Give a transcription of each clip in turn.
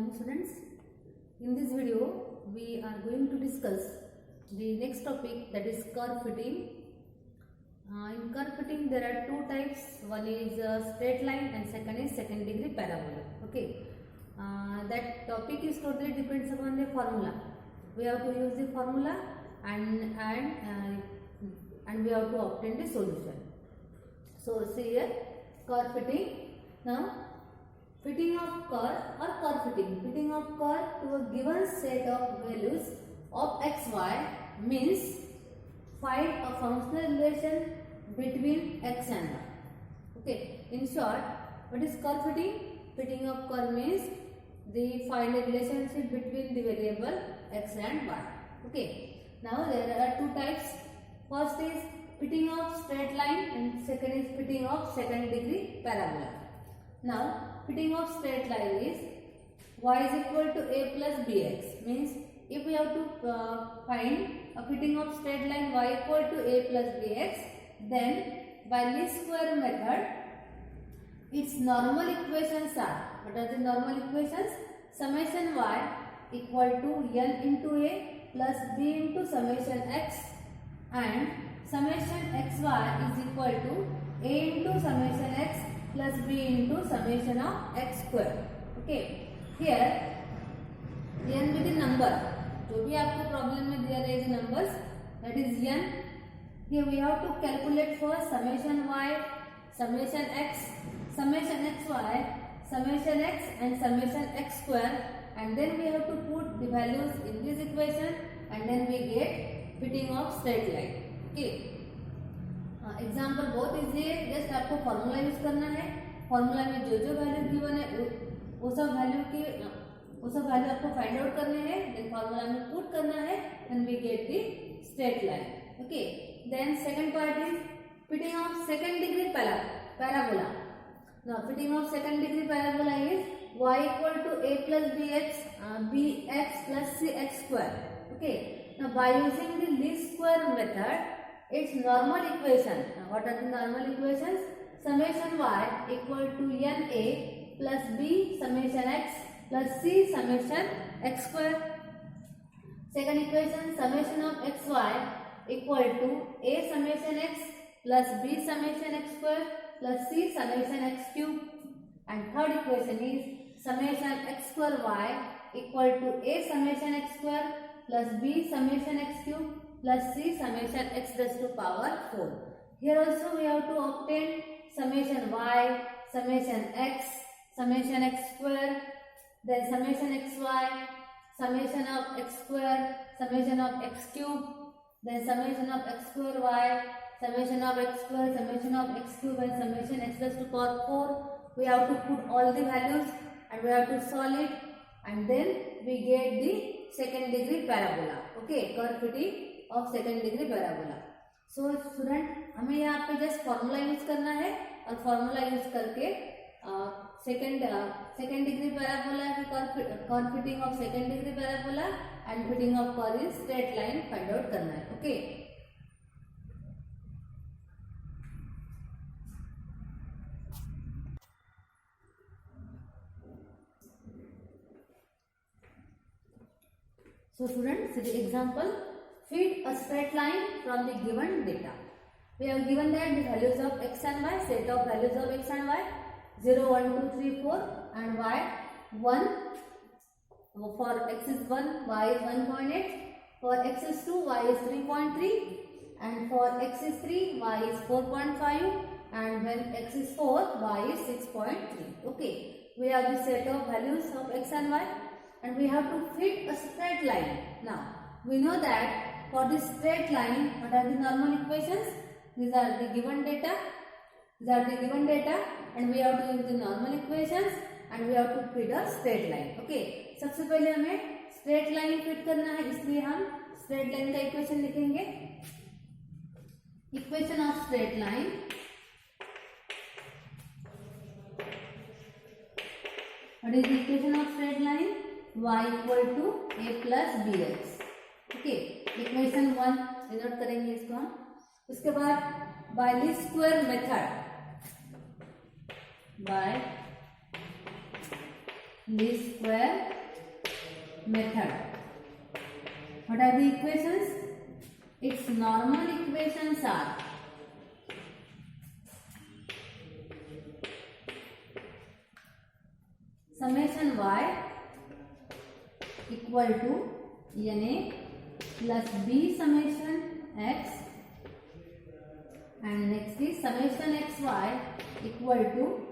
morning students. In this video we are going to discuss the next topic, that is curve fitting. In curve fitting there are two types. One is straight line and second is second degree parabola. Okay, that topic is totally depends upon the formula. We have to use the formula and we have to obtain the solution. So see here, curve fitting. Now fitting of curve or curve fitting. Fitting of curve to a given set of values of xy means find a functional relation between x and y. Okay, in short, what is curve fitting? Fitting of curve means the find a relationship between the variable x and y. Okay, now there are two types. First is fitting of straight line and second is fitting of second degree parabola. Now fitting of straight line is y is equal to a plus bx, means if we have to find a fitting of straight line y equal to a plus bx, then by least square method its normal equations are, what are the normal equations? Summation y equal to n into a plus b into summation x and summation xy is equal to a into summation x plus b into summation of x square. Okay, here n with the number, जो भी आपको problem में दिया रहेगा numbers, that is n. Here we have to calculate first summation y, summation x, summation xy, summation x and summation x square, and then we have to put the values in this equation and then we get fitting of straight line. Okay. Example बहुत easy है, just आपको formula use करना है. Formula में जो जो value given है वो सब वैल्यू आपको फाइंड आउट करने हैं, देन फॉर्मूला में पुट करना है, then we get the straight line. Okay, then second part is fitting of second degree parabola. Now fitting of second degree parabola is y equal to a plus bx plus cx square. Okay, now by using the least square method, its normal equation, what are the normal equations? Summation y equal to na plus b summation x plus c summation x square. Second equation, summation of xy equal to a summation x plus b summation x square plus c summation x cube. And third equation is summation x square y equal to a summation x square plus b summation x cube plus c summation x raised to power 4. Here also we have to obtain summation y, summation x square, then summation xy, summation of x square, summation of x cube, then summation of x square y, summation of x square, summation of x cube and summation x raised to power 4. We have to put all the values and we have to solve it and then we get the second degree parabola. Okay, curve fitting of second degree parabola. So student, हमें यहाँ पे just formula use करना है और formula use करके second degree parabola curve fitting of second degree parabola and fitting of curve in straight line find out करना है. Okay, so students, see the example. Fit a straight line from the given data. We have given that the values of x and y, set of values of x and y, 0, 1, 2, 3, 4 and y 1. For x is 1, y is 1.8. For x is 2, y is 3.3. And for x is 3, y is 4.5. And when x is 4, y is 6.3. Okay, we have the set of values of x and y and we have to fit a straight line. Now, we know that for this straight line, what are the normal equations? These are the given data. And we have to use the normal equations and we have to fit a straight line. Okay, सबसे पहले हमें straight line fit करना है, इसलिए हम straight line का equation लिखेंगे. Equation of straight line. What is the equation of straight line? Y equal to a plus bx. Okay, equation 1 denote करेंगे इसको हम. उसके बाद by least square method, by least square method. What are the equations? Its normal equations are summation y equal to Na plus b summation x, and next is summation xy equal to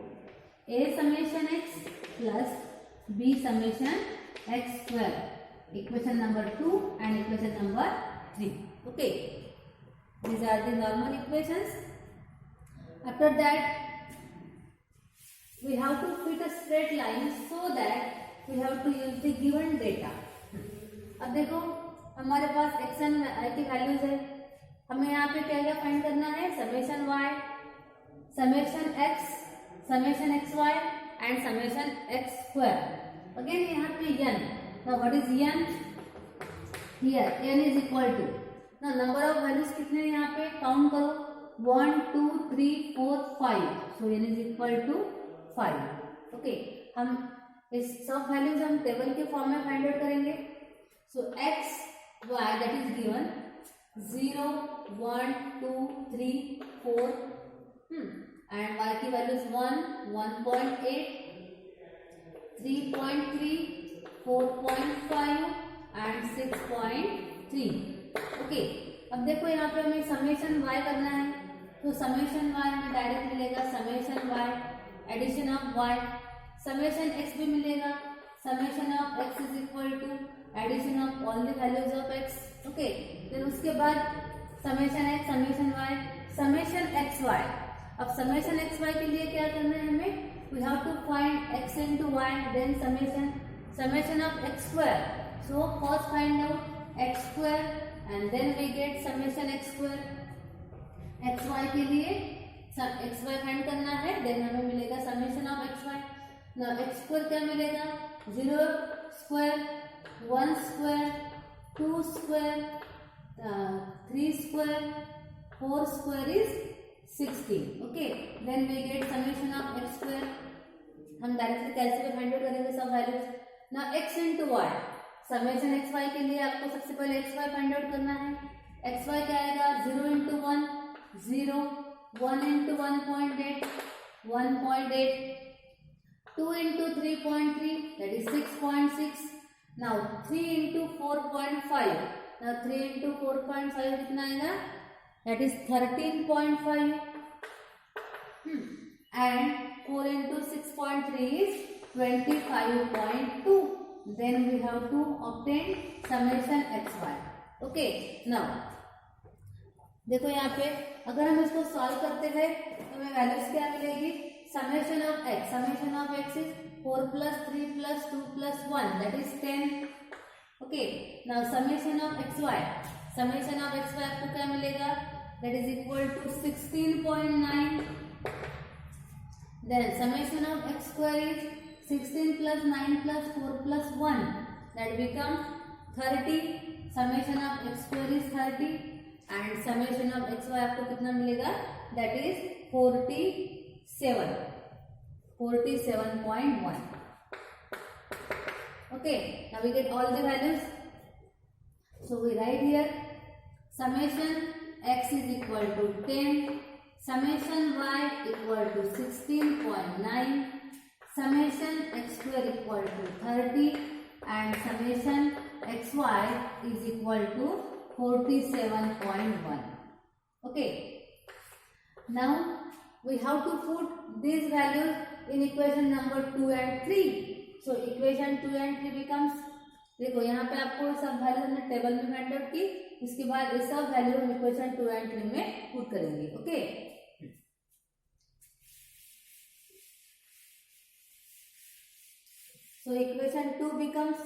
a summation x plus b summation x square. Equation number 2 and equation number 3. Okay, these are the normal equations. After that, we have to fit a straight line, so that we have to use the given data. अब देखो हमारे पास x and y की values है, हमें यहाँ पे क्या क्या फाइंड करना है? Summation y, summation x, summation xy and summation x square. Again यहाँ पे n. Now what is n? Here n is equal to, ना नंबर ऑफ वैल्यूज कितने यहाँ पे काउंट करो, 1 2 3 4 5. So n is equal to 5. Okay, हम इस सब वैल्यूज हम टेबल के फॉर्म में फाइंड आउट करेंगे. सो x y that is given 0 1 2 3 4 and y की वैल्यूज 1 1.8 3.3 4.5 and 6.3. ओके, अब देखो यहाँ पे हमें समेशन y करना है, तो समेशन y हमें डायरेक्ट मिलेगा summation y addition of y, summation x भी मिलेगा, summation of x is equal to addition of all the values of x. Okay, फिर उसके बाद summation x, summation y, summation xy. अब समेशन xy के लिए क्या करना है हमें? We have to find x into y, then summation of x square. So first find out x square and then we get summation x square. xy के लिए xy find करना है, देन हमें मिलेगा summation of xy. Now x square क्या मिलेगा? 0 square, 1 square, 2 square, 3 square, 4 square is 16. Okay, then we get summation of x square. हम directly कैसे भी फाइंड आउट करेंगे सब values. Now x into y, summation xy के लिए आपको सबसे पहले xy फाइंड आउट करना है. xy क्या आएगा? 0 into 1 0, 1 into 1.8 1.8, 2 into 3.3 that is 6.6. Now 3 into 4.5. Now 3 into 4.5 कितना आएगा? That is 13.5. And 4 into 6.3 is 25.2. Then we have to obtain summation xy. Okay. Now देखो यहाँ पे अगर हम इसको सॉल्व करते हैं तो हमें वैल्यूज क्या मिलेगी? Summation of x is 4 plus 3 plus 2 plus 1 that is 10. Okay, now summation of xy आपको क्या मिलेगा? that is equal to 16.9. then summation of x square is 16 plus 9 plus 4 plus 1 that becomes 30. summation of x square is 30 and summation of xy आपको कितना मिलेगा? that is 47.1. okay, now we get all the values. so we write here summation x is equal to 10, summation y equal to 16.9, summation x square equal to 30 and summation xy is equal to 47.1. okay, now we have to put these values in equation number 2 and 3. so equation 2 and 3 becomes, देखो यहाँ पे आपको सब value हमने table में find out की, उसके बाद ये सब वैल्यू हम इक्वेशन 2 and 3 में पुट करेंगे. Okay, so equation 2 becomes,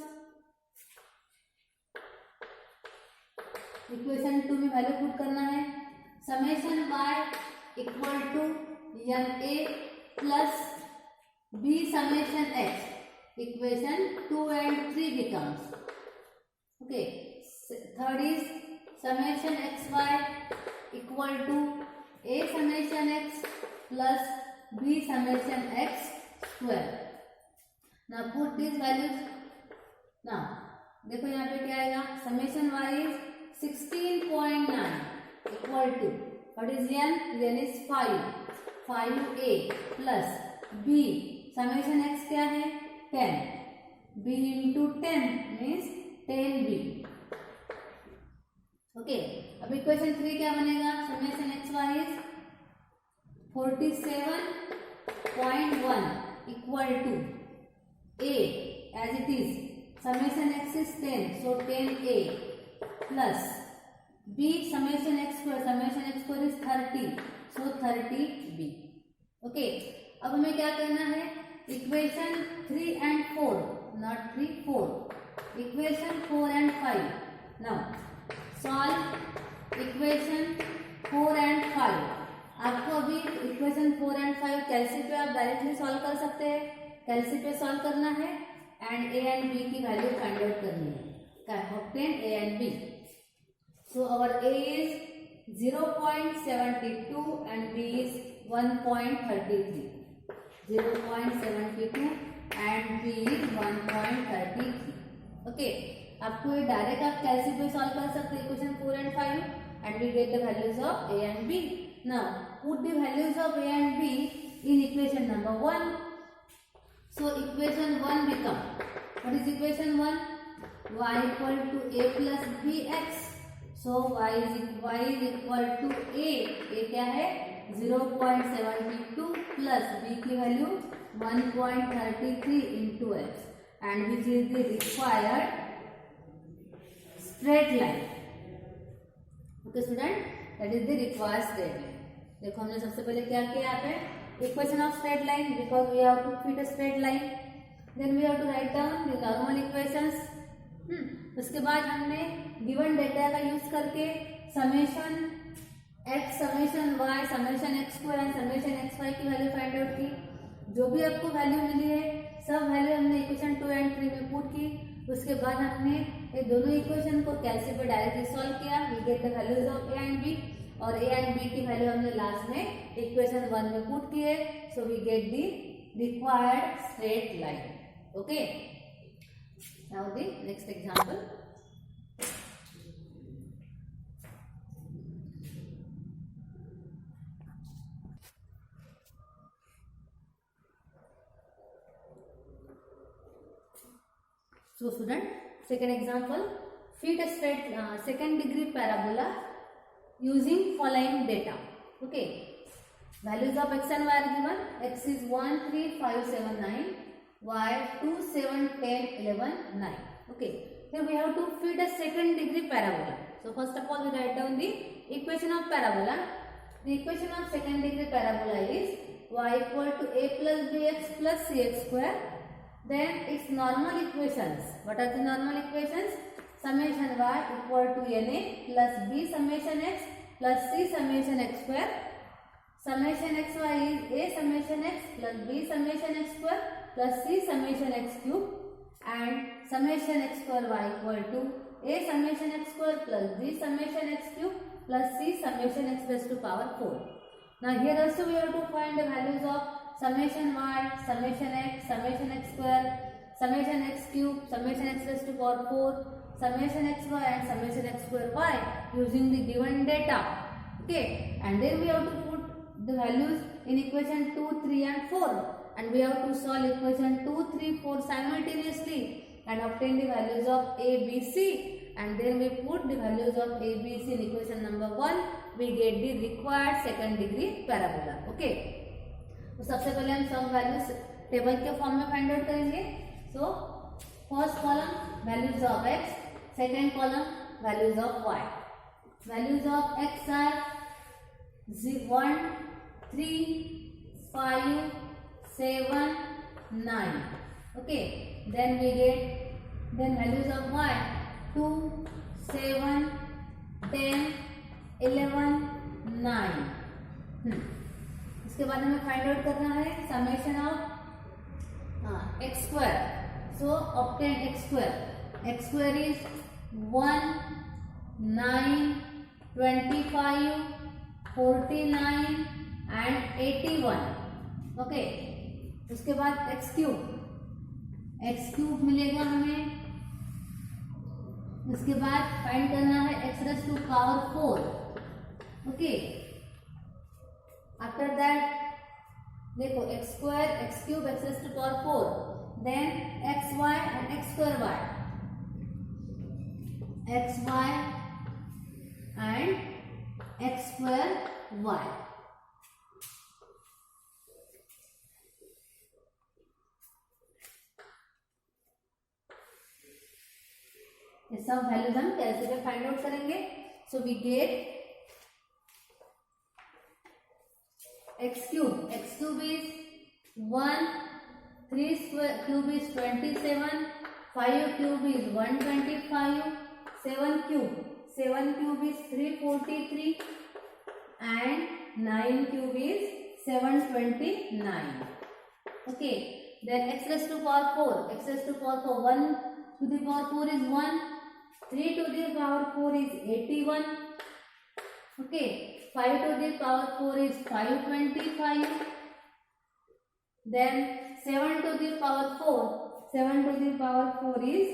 equation 2 में वैल्यू पुट करना है summation y equal to na plus b summation x. Equation 2 and 3 becomes, okay, third is summation xy equal to a summation x plus b summation x square. Now put these values. Now देखो यहाँ पे क्या आएगा, summation y is 16.9 equal to what is n? n is 5a plus b summation x क्या है 10, b into 10 means 10b. Okay, अब equation 3 क्या बनेगा, summation x y is 47.1 equal to a as it is, summation x is 10 so 10a plus b summation x square is 30 so 30b. Okay, अब हमें क्या करना है, equation 3 and 4 not 3 4, equation 4 and 5. Now solve equation 4 and 5. आपको अभी equation 4 and 5 कैलसी पे आप directly solve कर सकते हैं, कैलसी पे सॉल्व करना है एंड ए एंड बी की वैल्यू फाइंड आउट करनी है, obtain a and b. So our a is 0.72 and b is 1.33, 0.72 and b is 1.33. Okay, आपको ये डायरेक्ट आप कैलसी पे सॉल्व कर सकते हैं equation 4 and 5 and we get the values of a and b. Now put the values of a and b in equation number 1. So equation 1 become, what is equation 1? Y equal to a plus bx. So y is equal to a क्या है 0.72 plus b की value 1.33 into x and which is the required straight line. Okay student, that is the required straight line. देखो हमने सबसे पहले क्या किया यहाँ पे, equation of straight line because we have to fit a straight line, then we have to write down the normal equations. उसके बाद हमने given data का यूज करके summation x, summation y, summation x square and summation xy की value find out की. जो भी आपको वैल्यू मिली है सब वैल्यू हमने इक्वेशन 2 and 3 में पुट की. उसके बाद हमने ये दोनों इक्वेशन को कैलसी पे डायरेक्टली सॉल्व किया, we get the values of a and b, और ए एंड बी की वैल्यू हमने लास्ट में इक्वेशन 1 में पुट किए. So we get the required straight line. Okay, now the next example. So student, second example, fit a straight second degree parabola using following data. Okay, values of x and y are given. X is 1 3 5 7 9, y 2 7 10 11 9. Okay, here we have to fit a second degree parabola. So first of all we write down the equation of parabola. The equation of second degree parabola is y equal to a plus bx plus cx square. Then its normal equations. What are the normal equations? Summation y equal to na plus b summation x plus c summation x square. Summation xy is a summation x plus b summation x square plus c summation x cube, and summation x square y equal to a summation x square plus b summation x cube plus c summation x raised to power 4. Now here also we have to find the values of summation y, summation x square, summation x cube, summation x raised to power 4, summation xy and summation x square y using the given data. Okay, and then we have to put the values in equation 2, 3 and 4, and we have to solve equation 2, 3, 4 simultaneously and obtain the values of a, b, c, and then we put the values of a, b, c in equation number 1. We get the required second degree parabola. Okay, तो सबसे पहले हम सब values table के form में find out करेंगे. So first column values of x, second column values of y. Values of x are 1 3 5 7 9. Okay, then we get then values of y 2 7 10 11 9. इसके बाद हमें फाइंड आउट करना है summation of x square. So obtain x square. X square is 1 9 25 49 and 81. Okay, उसके बाद x cube x cube मिलेगा हमें। उसके बाद फाइंड करना है x raise to power 4। Okay, after that देखो x square x cube x raise to power 4, then x y and x square y, x y and x square y. ये सब values हम कैसे पे फाइंड आउट करेंगे। So we get x cube is 1, 3 square cube is 27, 5 cube is 125, 7 cube is 343 and 9 cube is 729. Okay, then x raised to power 4, 1 to the power 4 is 1, 3 to the power 4 is 81. Okay, 5 to the power 4 is 525. Then 7 to the power 4 is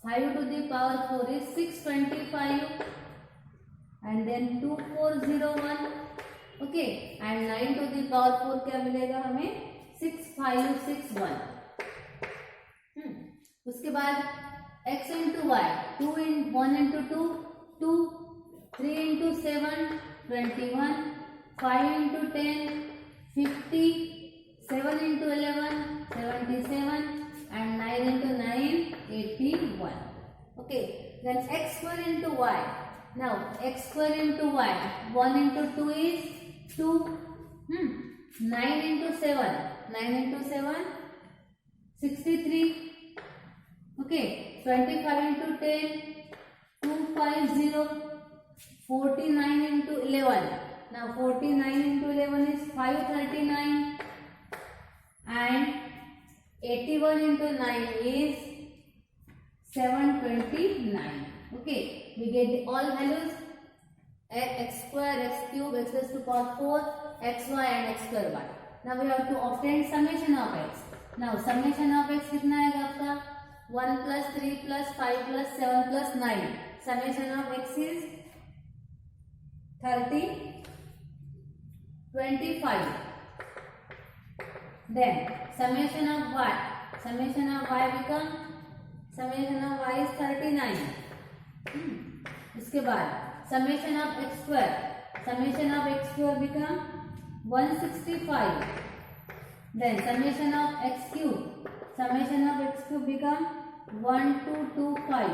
5 to the power 4 is 625, and then 2401. Okay, and 9 to the power 4 क्या मिलेगा हमें 6561. उसके बाद x into y, 1 into 2 2, 3 into 7 21, 5 into 10 50, 7 into 11 77, and 9 into 9 81. Okay, then x square into y. Now x square into y, 1 into 2 is 2, 9 into 7 63. Okay, 25 into 10 250, 49 into 11. Now 49 into 11 is 539, and 81 into 9 is 729. Okay, we get all values x square, x cube, x raised to power 4, xy and x square y. Now we have to obtain summation of x. Now summation of x कितना आएगा आपका 1 plus 3 plus 5 plus 7 plus 9. Summation of x is 30, 25. Then summation of y become summation of y is 39. उसके बाद summation of x square become 165. Then summation of x cube become 1225.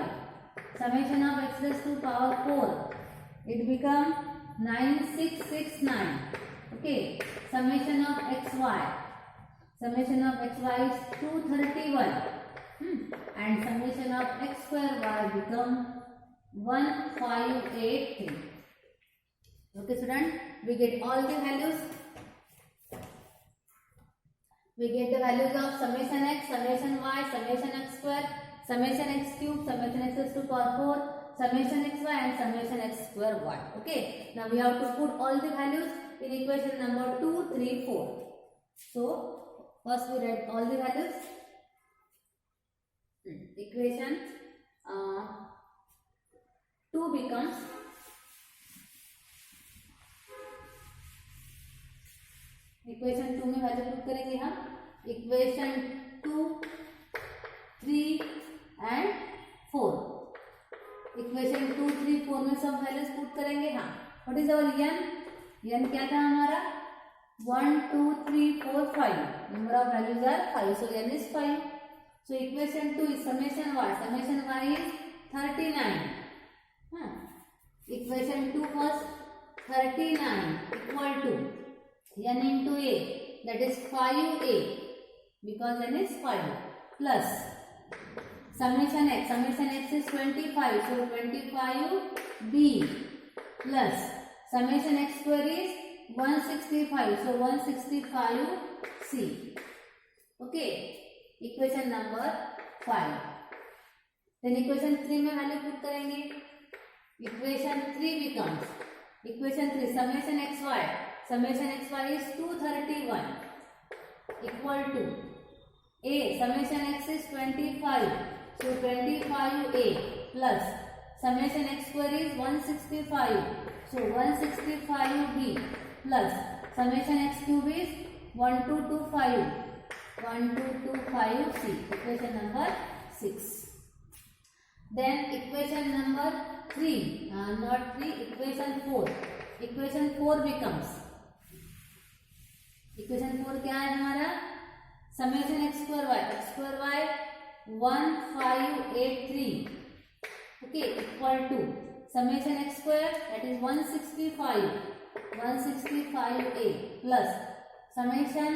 Summation of x raised to power 4, it become 9669. Okay, summation of xy is 231. And summation of x square y become 1583. Okay student, we get all the values. We get the values of summation x, summation y, summation x square, summation x cube, summation x raised to power 4, summation xy and summation x square y. Okay, now we have to put all the values in equation number 2, 3, 4. So first we write all the values. Equation 2 becomes equation 2 में value put करेंगे हम equation 2, 3 and 4. Equation 2, 3, 4 में सब values put करेंगे. हाँ, what is our n क्या था हमारा 1 2 3 4 5. Number of values are 5, so n is 5. So equation 2 is summation y is 39. Equation 2 was 39 equal to n into a, that is 5a, because n is 5, plus summation x is 25, so 25b, plus summation x square is 165, so 165c. Okay, equation number 5. Then equation 3 में value put करेंगे. Equation 3 becomes equation 3 summation xy is 231 equal to a summation x is 25, so 25a plus summation x square is 165, so 165b plus summation x cube is 1225c, equation number 6. Then equation number 3, not 3, equation 4. Equation 4 becomes, equation 4 क्या है हमारा, summation x square y 1583, okay, equal to summation x square, that is 165a plus summation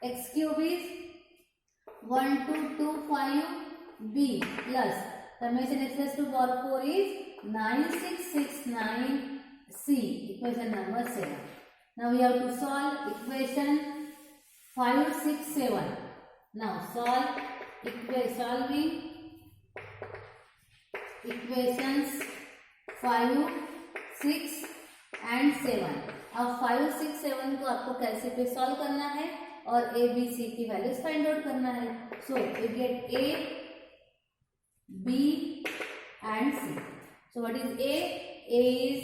x cube is 1225b plus summation x raised to power 4 is 9669c, equation number 7. Now we have to solve equation 5, 6, 7. Now solving equations 5, 6 and 7. अब 5, 6, 7 को आपको कैसे पे solve करना है और a, b, c की values find out करना है. So you get a, b and c. So what is a? A is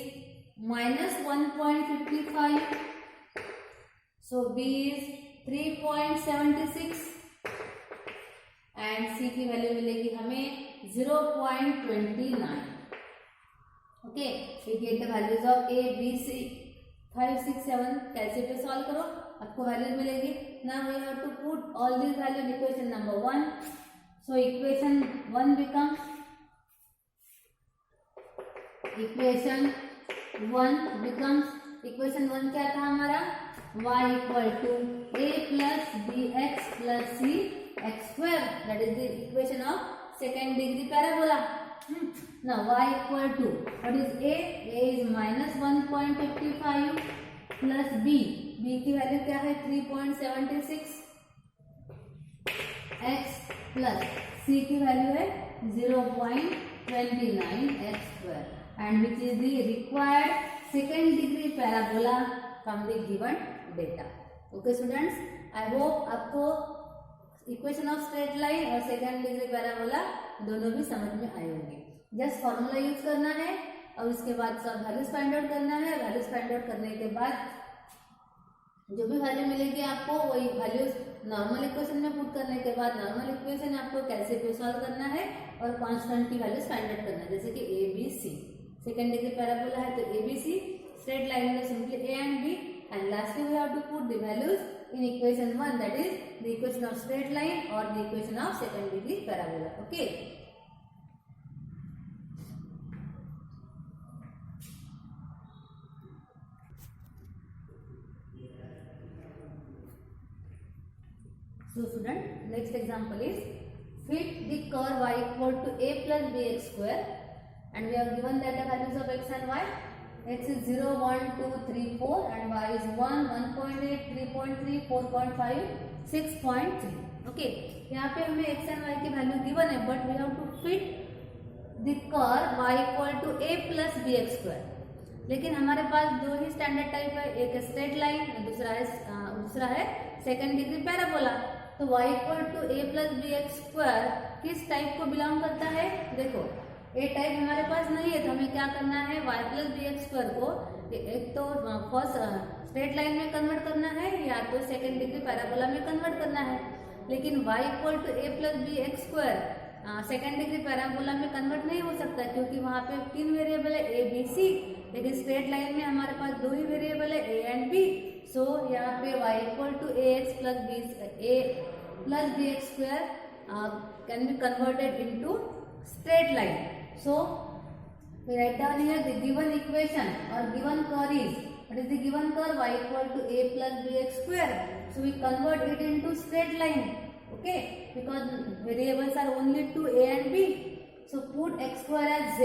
minus 1.55. So b is 3.76 and c की वैल्यू मिलेगी हमें 0.29. Okay, we get the values of a, b, c. 5, 6, 7 कैसे पे solve करो, आपको values मिलेगी. Now we have to put all these values in equation number 1. So equation 1 becomes, equation 1 क्या था हमारा, y equal to a plus bx plus c x square, that is the equation of second degree parabola. Now y equal to, what is a? A is minus 1.55 plus b की value क्या है 3.76 x plus c की value है 0.29 x square, and which is the required second degree parabola from the given data. Okay students, I hope आपको equation of straight line और second degree parabola दोनों भी समझ में आए होंगे. जस्ट फॉर्मूला यूज करना है और उसके बाद सब वैल्यूज फाइंड आउट करना है. वैल्यूज फाइंड आउट करने के बाद जो भी वैल्यू मिलेगी आपको वही वैल्यूज नॉर्मल इक्वेशन में पुट करने के बाद नॉर्मल इक्वेशन आपको कैसे पे सॉल्व करना है और कांस्टेंट की वैल्यूज फाइंड आउट करना है. जैसे कि A B C second degree parabola है तो A B C, straight line में simply A and B, and lastly we have to put the values in equation 1, that is the equation of straight line or the equation of second degree parabola. Okay. So student, next example is fit the curve y equal to a plus bx square, and we have given that the values of x and y. X is 0, 1, 2, 3, 4 and y is 1, 1.8, 3.3, 4.5, 6.3. Okay, यहाँ पे हमें x and y की value given है, but we have to fit the curve y equal to a plus bx square. लेकिन हमारे पास दो ही standard type है, एक स्ट्रेट लाइन, दूसरा है सेकेंड डिग्री पैराबोला. तो y equal to a plus bx square किस टाइप को बिलोंग करता है? देखो ए टाइप हमारे पास नहीं है तो हमें क्या करना है, y plus b x square को एक तो फर्स्ट स्ट्रेट लाइन में कन्वर्ट करना है या तो सेकेंड डिग्री पैराबोला में कन्वर्ट करना है. लेकिन y equal to a plus b x square second degree parabola में कन्वर्ट नहीं हो सकता क्योंकि वहाँ पे 3 वेरिएबल है ए बी सी, लेकिन स्ट्रेट लाइन में हमारे पास 2 ही वेरिएबल है ए एंड बी. सो यहाँ पे y equal to a x plus b x square can be converted into straight line. So we write down here the given equation or given curve is, what is the given curve? Y equal to a plus bx square. So we convert it into straight line. Okay, because variables are only 2 a and b. So put x square as z.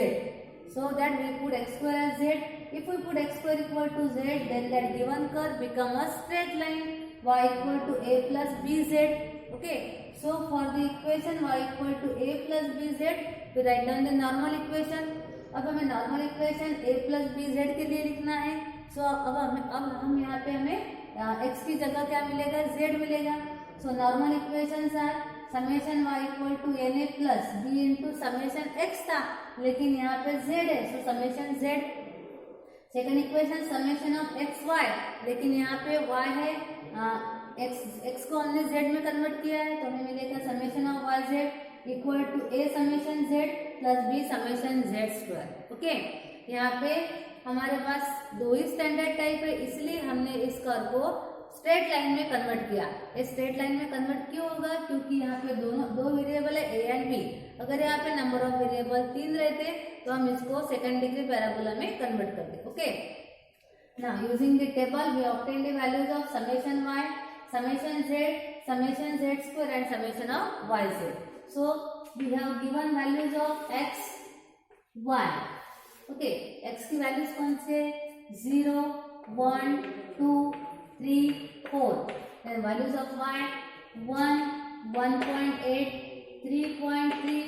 So that we put x square as z. If we put x square equal to z, then that given curve become a straight line. Y equal to a plus bz. Okay. So for the equation y equal to a plus bz, we write down the normal equation. अब हमें normal equation a plus bz के लिए लिखना है. सो अब हम यहाँ पे हमें x की जगह क्या मिलेगा, z मिलेगा. So normal equations are summation y equal to na plus b into summation x था, लेकिन यहाँ पे z है, so summation z. Second equation summation of x y, लेकिन यहाँ पे y है, x को हमने z में कन्वर्ट किया है, तो हमें मिलेगा summation of y z equal to a समेशन z plus b summation z square. Okay, यहाँ पे हमारे पास दो ही स्टैंडर्ड टाइप है, इसलिए हमने इस कर्व को स्ट्रेट लाइन में कन्वर्ट किया. इस स्ट्रेट लाइन में कन्वर्ट क्यों होगा? क्योंकि यहाँ पे दो वेरिएबल है a एंड b. अगर यहाँ पे नंबर ऑफ वेरिएबल 3 रहते तो हम इसको सेकंड डिग्री पैराबोला में कन्वर्ट करते. Okay, now using the table we obtain the values of summation y, summation z square and summation of yz. So we have given values of x y. Okay, x की values कौन से? 0 1 2 3 4. Then values of y 1 1.8 3.3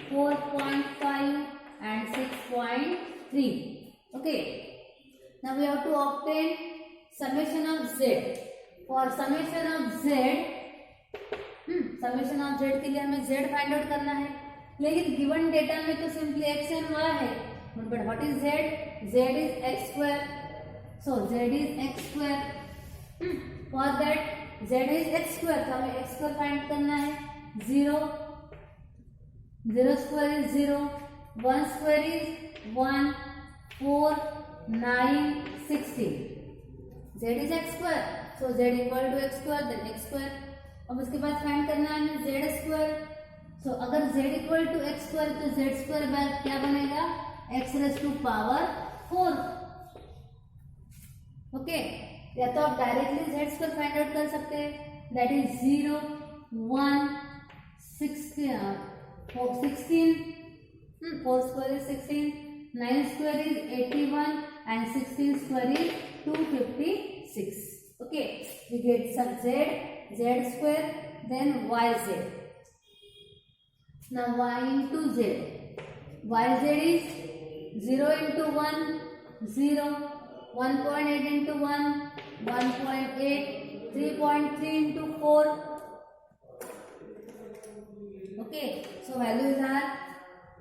4.5 and 6.3. Okay, now we have to obtain summation of z. For summation of z, summation of z के लिए हमें z find out करना है, लेकिन given data में तो सिंपली x एंड y है. But what is z? z is x square. So z is x square. For that z is x square, तो हमें x square फाइंड करना है. 0 square is 0, 1 square is 1, 4 9 16. z is x square, so z equal to x square, then x square. अब उसके बाद find करना है हमें z square. so अगर z equal to x square तो z square बाय क्या बनेगा? x raised to power 4. Okay, या तो आप directly z square find out कर सकते हैं, that is 0 1 16 4 square is 16, 9 square is 81 and 16 square is 256. Okay, we get some z square, then yz. Now y into z, yz is 0 into 1 0, 1.8 into 1 1.8, 3.3 into 4. Okay, so values are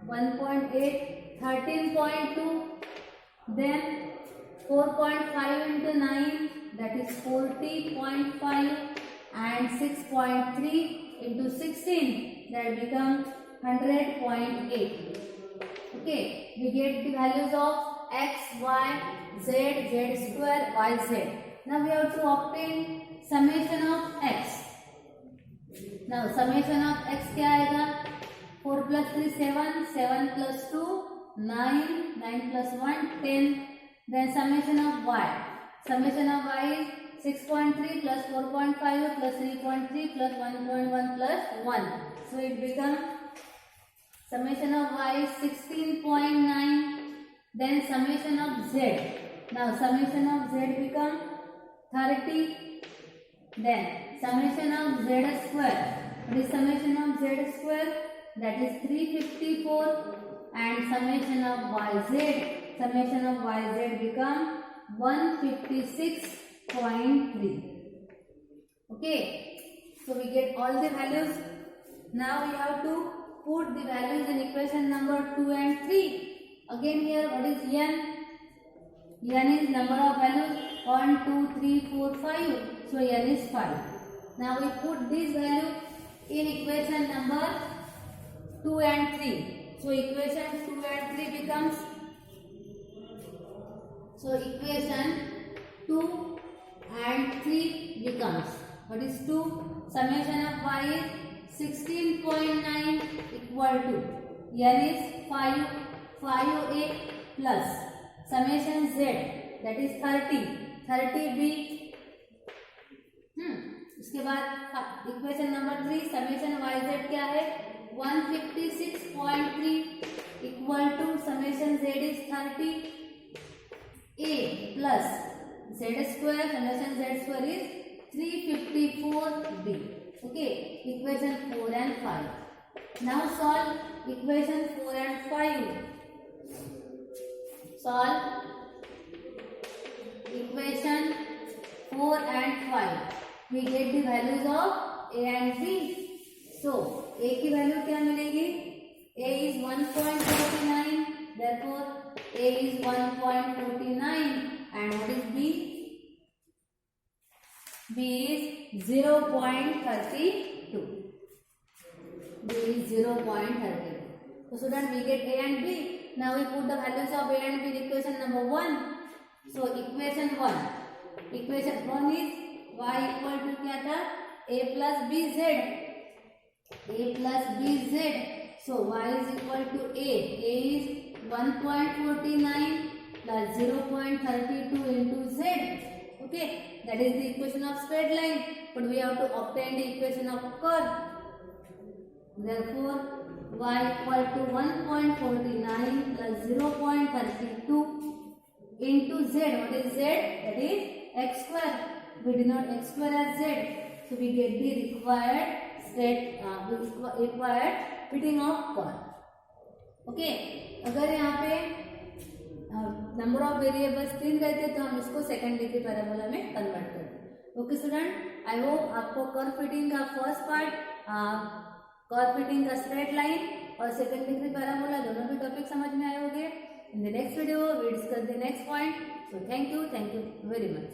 1.8, 13.2, then 4.5 into 9, that is 40.5, and 6.3 into 16, that becomes 100.8. Okay, we get the values of x, y, z, z square, yz. Now we have to obtain summation of x. Now summation of x क्या आएगा? 4 plus 3 7, 7 plus 2 9, 9 plus 1 10. Then summation of y. Summation of y is 6.3 plus 4.5 plus 3.3 plus 1.1 plus 1. So it becomes summation of y is 16.9. Then summation of z. Now summation of z becomes 30. Then summation of z square. What is summation of z square? That is 354. And summation of yz. Summation of yz become 156.3. Okay. So we get all the values. Now we have to put the values in equation number 2 and 3. Again here what is n? n is number of values 1, 2, 3, 4, 5. So n is 5. Now we put this value in equation number 2 and 3. So equation 2 and 3 becomes, so equation 2 and 3 becomes, what is 2? Summation of y is 16.9 equal to n is 5, 5a plus summation z, that is 30, 30b. उसके बाद equation number 3 summation yz क्या है? 156.3 equal to summation z is 30 a plus z square, summation z square is 354b. Okay, equation 4 and 5. Now solve equation 4 and 5. Solve equation 4 and 5. We get the values of A and B. So A की value क्या मिलेगी? A is 1.49. Therefore A is 1.49. And what is B? B is 0.32. B is 0.32. So student, we get A and B. Now we put the values of A and B in equation number 1. So equation 1. Equation 1 is y equal to क्या था? A plus bz. A plus bz. So y is equal to A. A is 1.49 plus 0.32 into z. Okay, that is the equation of straight line. But we have to obtain the equation of curve. Therefore, y equal to 1.49 plus 0.32 into z. What is z? That is x square. We denote x square as z. So we get the required fitting of curve. Okay. अगर यहाँ पे number of variables 3 रहते तो हम इसको second degree parabola में convert करते. Okay student, I hope आपको कर्व फिटिंग का फर्स्ट पार्ट, कर्व फिटिंग का स्ट्रेट लाइन और सेकंड डिग्री पैराबोला दोनों भी टॉपिक समझ में आए होंगे. In the next video we discuss the next point. So thank you very much.